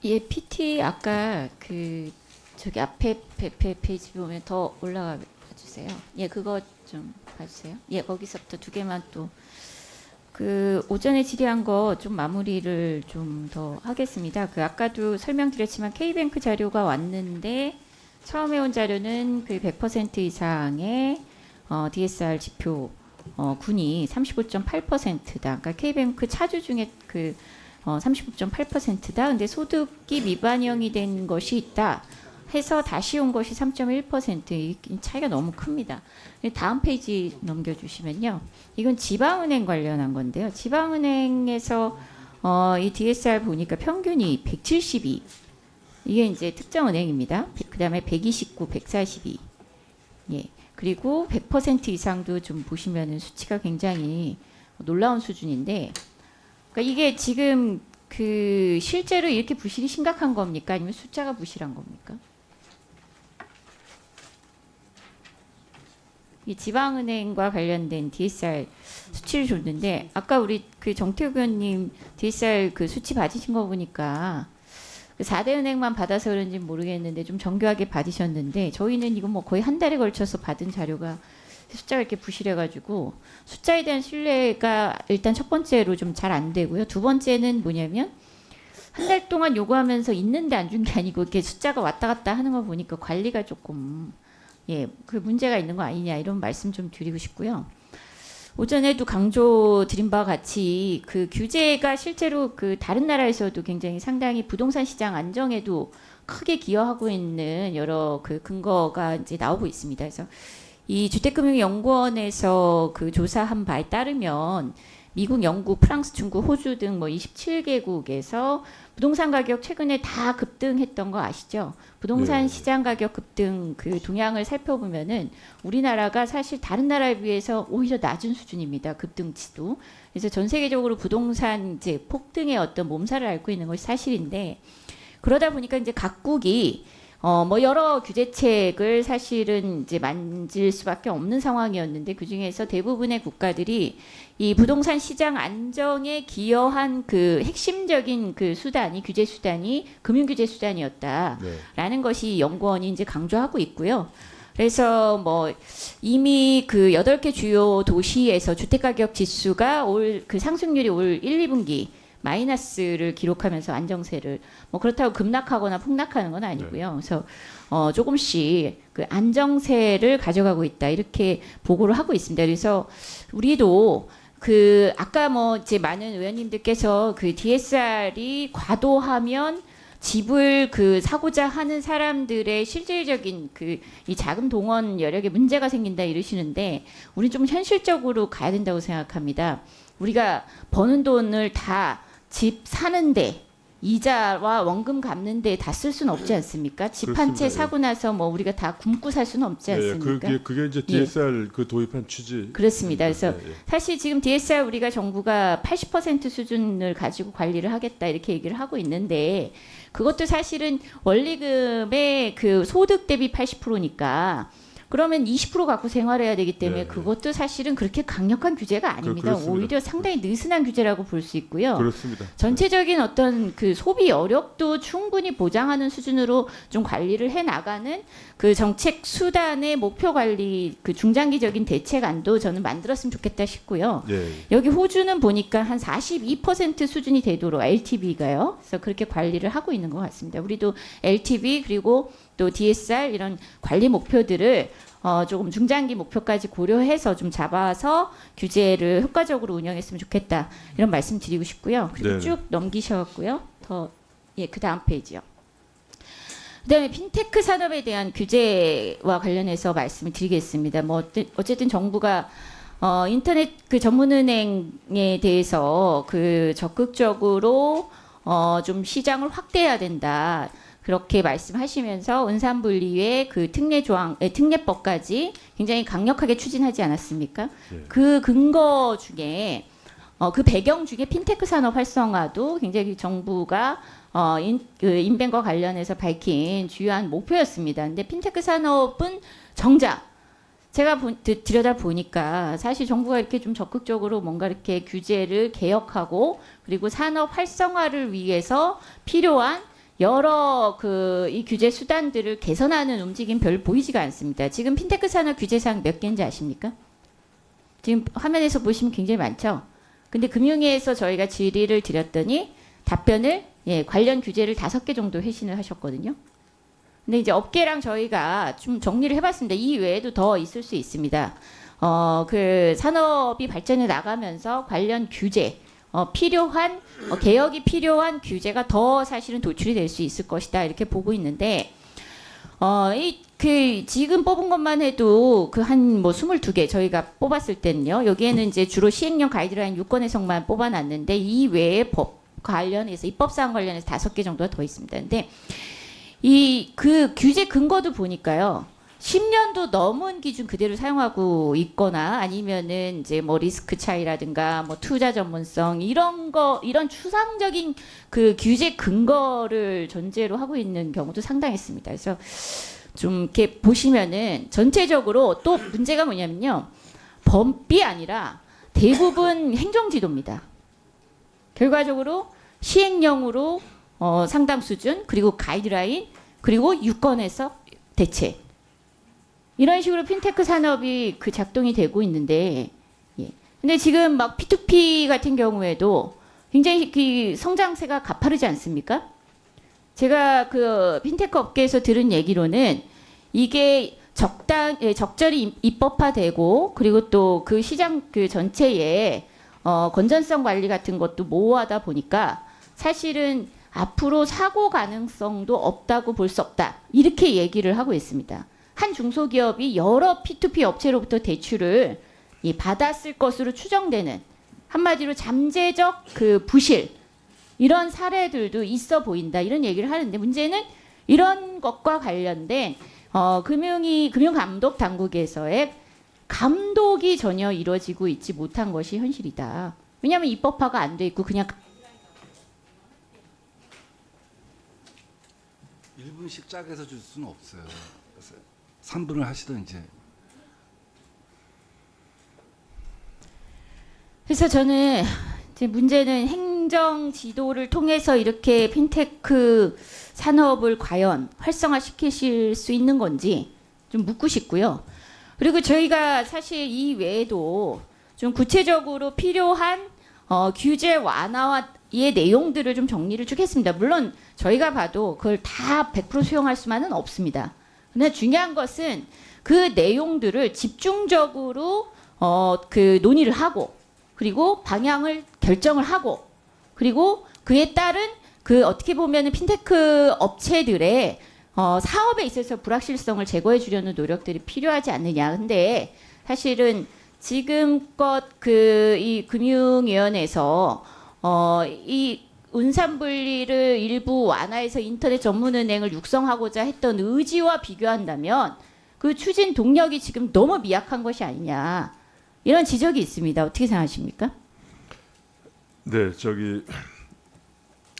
예, PT 아까 그 저기 앞에 페이지 보면 더 올라가 주세요. 예, 그거 좀 봐주세요. 예, 거기서부터 두 개만 또 그 오전에 질의한 거 좀 마무리를 좀 더 하겠습니다. 그 아까도 설명드렸지만 K뱅크 자료가 왔는데 처음에 온 자료는 그 100% 이상의 DSR 지표 군이 35.8%다. 그러니까 K뱅크 차주 중에 그 35.8%다. 근데 소득이 미반영이 된 것이 있다. 해서 다시 온 것이 3.1%. 이 차이가 너무 큽니다. 다음 페이지 넘겨주시면요. 이건 지방은행 관련한 건데요. 지방은행에서 이 DSR 보니까 평균이 172. 이게 이제 특정은행입니다. 그 다음에 129, 142. 예. 그리고 100% 이상도 좀 보시면은 수치가 굉장히 놀라운 수준인데, 그러니까 이게 지금 그 실제로 이렇게 부실이 심각한 겁니까? 아니면 숫자가 부실한 겁니까? 이 지방은행과 관련된 DSR 수치를 줬는데 아까 우리 그 정태욱 의원님 DSR 그 수치 받으신 거 보니까 그 4대 은행만 받아서 그런지 모르겠는데 좀 정교하게 받으셨는데 저희는 이거 뭐 거의 한 달에 걸쳐서 받은 자료가 숫자가 이렇게 부실해가지고 숫자에 대한 신뢰가 일단 첫 번째로 좀 잘 안 되고요. 두 번째는 뭐냐면 한 달 동안 요구하면서 있는데 안 준 게 아니고 이렇게 숫자가 왔다 갔다 하는 거 보니까 관리가 조금 그 문제가 있는 거 아니냐 이런 말씀 좀 드리고 싶고요. 오전에도 강조 드린 바와 같이 그 규제가 실제로 그 다른 나라에서도 굉장히 상당히 부동산 시장 안정에도 크게 기여하고 있는 여러 그 근거가 이제 나오고 있습니다. 그래서 이 주택금융연구원에서 그 조사한 바에 따르면 미국, 영국, 프랑스, 중국, 호주 등 뭐 27개국에서 부동산 가격 최근에 다 급등했던 거 아시죠? 부동산 시장 가격 급등 그 동향을 살펴보면은 우리나라가 사실 다른 나라에 비해서 오히려 낮은 수준입니다. 급등치도. 그래서 전 세계적으로 부동산 이제 폭등의 어떤 몸살을 앓고 있는 것이 사실인데 그러다 보니까 이제 각국이 뭐 여러 규제책을 사실은 이제 만질 수밖에 없는 상황이었는데 그 중에서 대부분의 국가들이 이 부동산 시장 안정에 기여한 그 핵심적인 그 수단이 규제 수단이 금융 규제 수단이었다라는 것이 연구원이 이제 강조하고 있고요. 그래서 뭐 이미 그 8개 주요 도시에서 주택가격 지수가 올 그 상승률이 올 1, 2분기 마이너스를 기록하면서 안정세를 뭐 그렇다고 급락하거나 폭락하는 건 아니고요. 그래서 조금씩 그 안정세를 가져가고 있다 이렇게 보고를 하고 있습니다. 그래서 우리도 그 아까 뭐 이제 많은 의원님들께서 그 DSR이 과도하면 집을 그 사고자 하는 사람들의 실질적인 그 이 자금 동원 여력에 문제가 생긴다 이러시는데 우리 좀 현실적으로 가야 된다고 생각합니다. 우리가 버는 돈을 다 집 사는데 이자와 원금 갚는데 다 쓸 수는 없지 않습니까? 집 한 채 사고 나서 뭐 우리가 다 굶고 살 수는 없지 않습니까? 그게 이제 DSR 그 도입한 취지. 그렇습니다. 그래서 사실 지금 DSR 우리가 정부가 80% 수준을 가지고 관리를 하겠다 이렇게 얘기를 하고 있는데 그것도 사실은 원리금의 그 소득 대비 80%니까 그러면 20% 갖고 생활해야 되기 때문에 그것도 사실은 그렇게 강력한 규제가 아닙니다. 오히려 상당히 느슨한 규제라고 볼 수 있고요. 그렇습니다. 전체적인 어떤 그 소비 여력도 충분히 보장하는 수준으로 좀 관리를 해 나가는 그 정책 수단의 목표 관리 그 중장기적인 대책안도 저는 만들었으면 좋겠다 싶고요. 여기 호주는 보니까 한 42% 수준이 되도록 LTV가요. 그래서 그렇게 관리를 하고 있는 것 같습니다. 우리도 LTV 그리고 또 DSR 이런 관리 목표들을 조금 중장기 목표까지 고려해서 좀 잡아서 규제를 효과적으로 운영했으면 좋겠다 이런 말씀 드리고 싶고요. 그리고 쭉 넘기셔갖고요. 그 다음 페이지요. 그다음에 핀테크 산업에 대한 규제와 관련해서 말씀을 드리겠습니다. 뭐 어쨌든 정부가 인터넷 그 전문은행에 대해서 그 적극적으로 좀 시장을 확대해야 된다. 그렇게 말씀하시면서 은산분리의 그 특례법까지 굉장히 강력하게 추진하지 않았습니까? 그 근거 중에 그 배경 중에 핀테크 산업 활성화도 굉장히 정부가 인벤과 관련해서 밝힌 주요한 목표였습니다. 근데 핀테크 산업은 정작 제가 들여다 보니까 사실 정부가 이렇게 좀 적극적으로 뭔가 이렇게 규제를 개혁하고 그리고 산업 활성화를 위해서 필요한 여러 이 규제 수단들을 개선하는 움직임 별 보이지가 않습니다. 지금 핀테크 산업 규제사항 몇 개인지 아십니까? 지금 화면에서 보시면 굉장히 많죠. 근데 금융위에서 저희가 질의를 드렸더니 답변을 관련 규제를 5개 정도 회신을 하셨거든요. 근데 이제 업계랑 저희가 좀 정리를 해봤습니다. 이 외에도 더 있을 수 있습니다. 그 산업이 발전해 나가면서 관련 규제, 필요한 개혁이 필요한 규제가 더 사실은 도출이 될 수 있을 것이다 이렇게 보고 있는데 지금 뽑은 것만 해도 그 한 뭐 22개 저희가 뽑았을 때는요. 여기에는 이제 주로 시행령 가이드라인 6권 해석만 뽑아놨는데 이 외에 법 관련해서 입법사항 관련해서 5개 정도가 더 있습니다. 근데 그 규제 근거도 보니까요. 10년도 넘은 기준 그대로 사용하고 있거나 아니면은 이제 뭐 리스크 차이라든가 뭐 투자 전문성 이런 추상적인 그 규제 근거를 전제로 하고 있는 경우도 상당했습니다. 그래서 좀 이렇게 보시면은 전체적으로 또 문제가 뭐냐면요. 법이 아니라 대부분 행정지도입니다. 결과적으로 시행령으로 상당 수준 그리고 가이드라인 그리고 유권에서 대책 이런 식으로 핀테크 산업이 그 작동이 되고 있는데 근데 지금 막 P2P 같은 경우에도 굉장히 그 성장세가 가파르지 않습니까? 제가 그 핀테크 업계에서 들은 얘기로는 이게 적절히 입법화되고 그리고 또 그 시장 그 전체에 건전성 관리 같은 것도 모호하다 보니까 사실은 앞으로 사고 가능성도 없다고 볼 수 없다. 이렇게 얘기를 하고 있습니다. 한 중소기업이 여러 P2P 업체로부터 대출을 받았을 것으로 추정되는 한마디로 잠재적 그 부실 이런 사례들도 있어 보인다. 이런 얘기를 하는데 문제는 이런 것과 관련된 금융감독 당국에서의 감독이 전혀 이루어지고 있지 못한 것이 현실이다. 왜냐하면 입법화가 안 돼 있고 그냥 1분씩 짝에서 줄 수는 없어요. 그래서 3분을 하시든지. 그래서 저는 이제 문제는 행정 지도를 통해서 이렇게 핀테크 산업을 과연 활성화시키실 수 있는 건지 좀 묻고 싶고요. 그리고 저희가 사실 이 외에도 좀 구체적으로 필요한 규제 완화의 내용들을 좀 정리를 쭉 했습니다. 물론 저희가 봐도 그걸 다 100% 수용할 수만은 없습니다. 근데 중요한 것은 그 내용들을 집중적으로 그 논의를 하고 그리고 방향을 결정을 하고 그리고 그에 따른 그 어떻게 보면은 핀테크 업체들의 사업에 있어서 불확실성을 제거해 주려는 노력들이 필요하지 않느냐. 근데 사실은 지금껏 이 금융위원회에서 이 운산분리를 일부 완화해서 인터넷 전문은행을 육성하고자 했던 의지와 비교한다면 그 추진 동력이 지금 너무 미약한 것이 아니냐 이런 지적이 있습니다. 어떻게 생각하십니까? 네,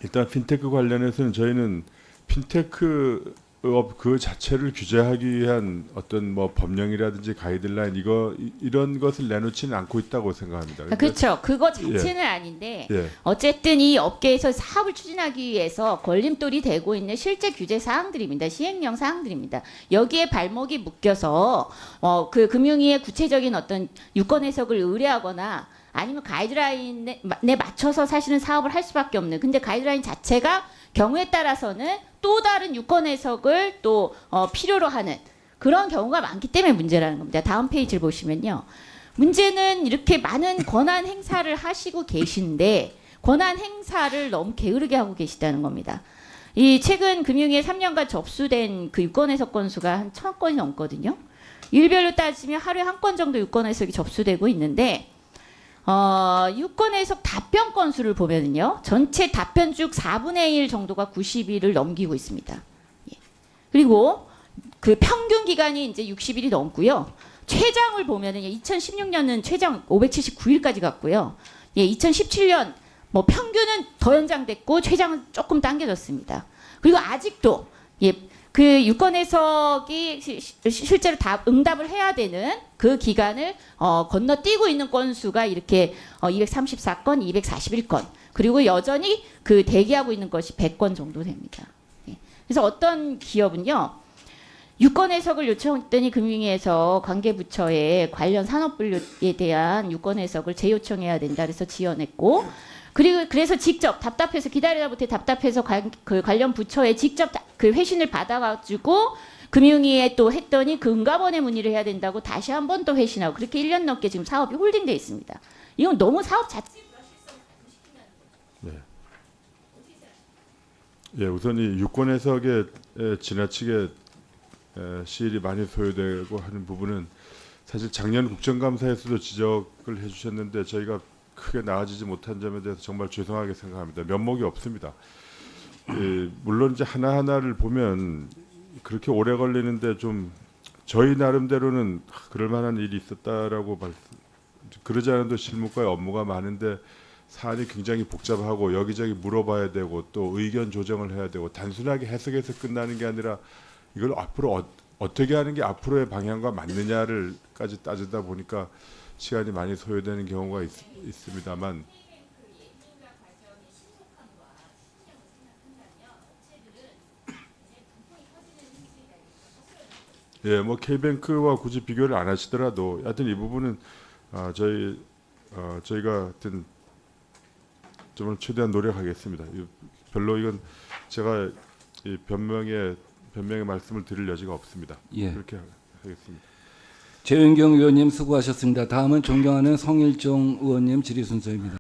일단 핀테크 관련해서는 저희는 핀테크 업 그 자체를 규제하기 위한 어떤 뭐 법령이라든지 가이드라인 이런 것을 내놓지는 않고 있다고 생각합니다. 그렇죠. 그거 자체는 아닌데 예. 어쨌든 이 업계에서 사업을 추진하기 위해서 걸림돌이 되고 있는 실제 규제 사항들입니다. 시행령 사항들입니다. 여기에 발목이 묶여서 그 금융위의 구체적인 어떤 유권 해석을 의뢰하거나 아니면 가이드라인에 맞춰서 사실은 사업을 할 수밖에 없는. 근데 가이드라인 자체가 경우에 따라서는 또 다른 유권 해석을 또 필요로 하는 그런 경우가 많기 때문에 문제라는 겁니다. 다음 페이지를 보시면요. 문제는 이렇게 많은 권한 행사를 하시고 계신데 권한 행사를 너무 게으르게 하고 계시다는 겁니다. 이 최근 금융위에 3년간 접수된 그 유권 해석 건수가 한 1,000건이 넘거든요. 일별로 따지면 하루에 한 건 정도 유권 해석이 접수되고 있는데 유권 해석 답변 건수를 보면은요. 전체 답변 중 4분의 1 정도가 90일을 넘기고 있습니다. 예. 그리고 그 평균 기간이 이제 60일이 넘고요. 최장을 보면은 2016년은 최장 579일까지 갔고요. 예, 2017년 뭐 평균은 더 연장됐고 최장은 조금 당겨졌습니다. 그리고 아직도 그 유권 해석이 실제로 다 응답을 해야 되는 그 기간을 건너뛰고 있는 건수가 이렇게 234건, 241건 그리고 여전히 그 대기하고 있는 것이 100건 정도 됩니다. 그래서 어떤 기업은요. 유권 해석을 요청했더니 금융위에서 관계부처에 관련 산업분류에 대한 유권 해석을 재요청해야 된다 그래서 지원했고 그리고 그래서 직접 답답해서 기다리다 못해 답답해서 그 관련 부처에 직접 그 회신을 받아가지고 금융위에 또 했더니 그 금감원에 문의를 해야 된다고 다시 한 번 또 회신하고 그렇게 1년 넘게 지금 사업이 홀딩돼 있습니다. 이건 너무 사업 자체 예, 우선 이 유권 해석에 지나치게 시일이 많이 소요되고 하는 부분은 사실 작년 국정감사에서도 지적을 해주셨는데 저희가 크게 나아지지 못한 점에 대해서 정말 죄송하게 생각합니다. 면목이 없습니다. 예, 물론 이제 하나하나를 보면 그렇게 오래 걸리는데 좀 저희 나름대로는 그럴 만한 일이 있었다라고 그러지 않아도 실무과의 업무가 많은데 사안이 굉장히 복잡하고 여기저기 물어봐야 되고 또 의견 조정을 해야 되고 단순하게 해석해서 끝나는 게 아니라 이걸 앞으로 어떻게 하는 게 앞으로의 방향과 맞느냐를까지 따지다 보니까 시간이 많이 소요되는 경우가 있습니다만 예, 뭐 K뱅크와 굳이 비교를 안 하시더라도 하여튼 이 부분은 저희가 하여튼 정말 최대한 노력하겠습니다. 별로 이건 제가 이 변명의 말씀을 드릴 여지가 없습니다. 예. 그렇게 하겠습니다. 최윤경 의원님 수고하셨습니다. 다음은 존경하는 성일종 의원님 질의 순서입니다.